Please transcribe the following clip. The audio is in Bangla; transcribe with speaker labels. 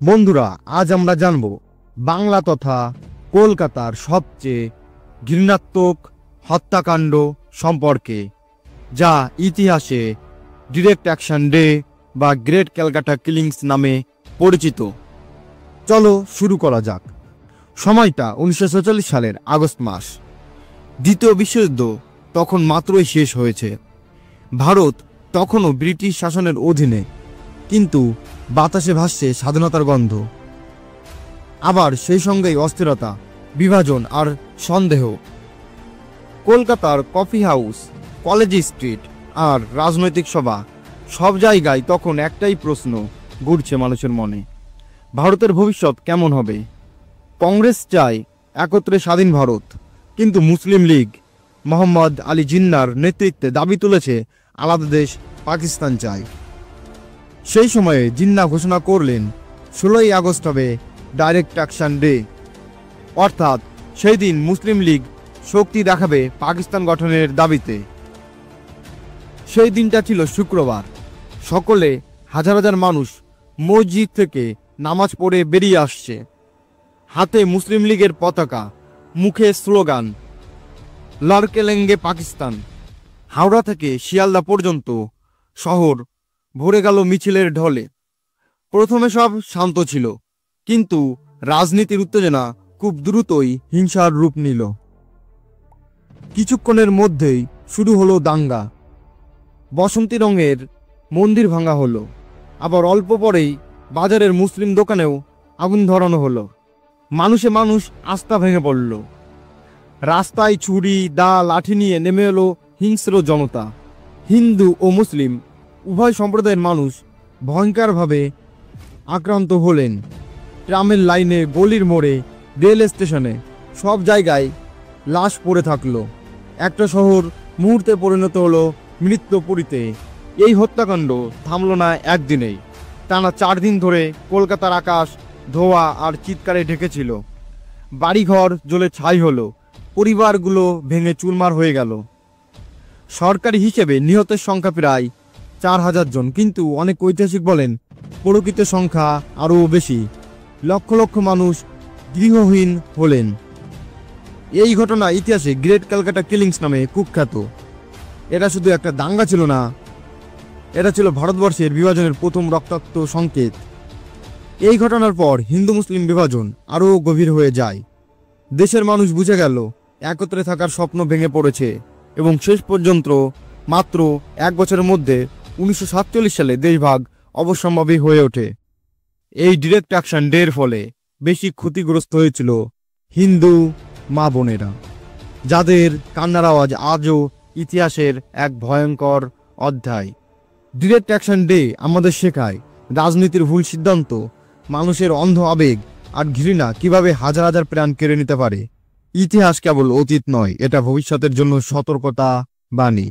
Speaker 1: বন্ধুরা, আজ আমরা জানব বাংলা তথা কলকাতার সবচেয়ে ঘৃণাত্মক হত্যাকাণ্ড সম্পর্কে, যা ইতিহাসে ডিরেক্ট অ্যাকশন ডে বা গ্রেট ক্যালকাটা কিলিংস নামে পরিচিত। চলো শুরু করা যাক। সময়টা 1946 সালের আগস্ট মাস। দ্বিতীয় বিশ্বযুদ্ধ তখন মাত্রই শেষ হয়েছে। ভারত তখনও ব্রিটিশ শাসনের অধীনে, কিন্তু বাতাসে ভাসছে স্বাধীনতার গন্ধ। আবার সেই সঙ্গেই অস্থিরতা, বিভাজন আর সন্দেহ। কলকাতার কফি হাউস, কলেজ স্ট্রিট আর রাজনৈতিক সভা, সব জায়গায় তখন একটাই প্রশ্ন ঘুরছে মানুষের মনে: ভারতের ভবিষ্যৎ কেমন হবে? কংগ্রেস চায় একত্রে স্বাধীন ভারত, কিন্তু মুসলিম লীগ মোহাম্মদ আলী জিন্নার নেতৃত্বে দাবি তুলেছে আলাদা দেশ পাকিস্তান চায়। সেই সময়ে জিন্না ঘোষণা করলেন 16ই আগস্ট হবে ডাইরেক্ট অ্যাকশন ডে, অর্থাৎ সেই দিন মুসলিম লীগ শক্তি দেখাবে পাকিস্তান গঠনের দাবিতে। সেই দিনটা ছিল শুক্রবার। সকলে, হাজার হাজার মানুষ মসজিদ থেকে নামাজ পড়ে বেরিয়ে আসছে, হাতে মুসলিম লীগের পতাকা, মুখে স্লোগান লড়কেলেঙ্গে পাকিস্তান। হাওড়া থেকে শিয়ালদা পর্যন্ত শহর ভরে গেল মিছিলের ঢলে। প্রথমে সব শান্ত ছিল, কিন্তু রাজনীতির উত্তেজনা খুব দ্রুতই হিংসার রূপ নিল। কিছুক্ষণের মধ্যেই শুরু হলো দাঙ্গা। বসন্তী রঙের মন্দির ভাঙা হলো, আবার অল্প পরেই বাজারের মুসলিম দোকানেও আগুন ধরানো হলো। মানুষে মানুষ আস্থা ভেঙে পড়ল। রাস্তায় ছুরি, দা, লাঠি নিয়ে নেমে এলো হিংস্র জনতা। হিন্দু ও মুসলিম উভয় সম্প্রদায়ের মানুষ ভয়ঙ্করভাবে আক্রান্ত হলেন। ট্রামের লাইনে, গলির মোড়ে, রেল স্টেশনে, সব জায়গায় লাশ পড়ে থাকলো। একটা শহর মুহূর্তে পরিণত হলো মৃত্যুপুরীতে। এই হত্যাকাণ্ড থামল না একদিনেই, টানা 4 দিন ধরে কলকাতার আকাশ ধোঁয়া আর চিৎকারে ঢেকেছিল। বাড়িঘর জ্বলে ছাই হলো, পরিবারগুলো ভেঙে চুরমার হয়ে গেল। সরকারি হিসেবে নিহতের সংখ্যা প্রায় 4000 জন, কিন্তু অনেক ঐতিহাসিক বলেন প্রকৃত সংখ্যা আরও বেশি। লক্ষ লক্ষ মানুষ গৃহহীন হলেন। এই ঘটনা ইতিহাসে গ্রেট ক্যালকাটা কিলিংস নামে কুখ্যাত। এটা শুধু একটা দাঙ্গা ছিল না, এটা ছিল ভারতবর্ষের বিভাজনের প্রথম রক্তাক্ত সংকেত। এই ঘটনার পর হিন্দু মুসলিম বিভাজন আরও গভীর হয়ে যায়। দেশের মানুষ বুঝে গেল একত্রে থাকার স্বপ্ন ভেঙে পড়েছে, এবং শেষ পর্যন্ত মাত্র 1 বছরের মধ্যে 1947 সালে দেশভাগ অবশ্যম্ভাবী হয়ে ওঠে। এই ডিরেক্ট অ্যাকশন ডের ফলে বেশি ক্ষতিগ্রস্ত হয়েছিল হিন্দু মা বোনেরা, যাদের কান্নার আওয়াজ আজও ইতিহাসের এক ভয়ঙ্কর অধ্যায়। ডিরেক্ট অ্যাকশন ডে আমাদের শেখায় রাজনীতির ভুল সিদ্ধান্ত, মানুষের অন্ধ আবেগ আর ঘৃণা কিভাবে হাজার হাজার প্রাণ কেড়ে নিতে পারে। ইতিহাস কেবল অতীত নয়, এটা ভবিষ্যতের জন্য সতর্কতা বাণী।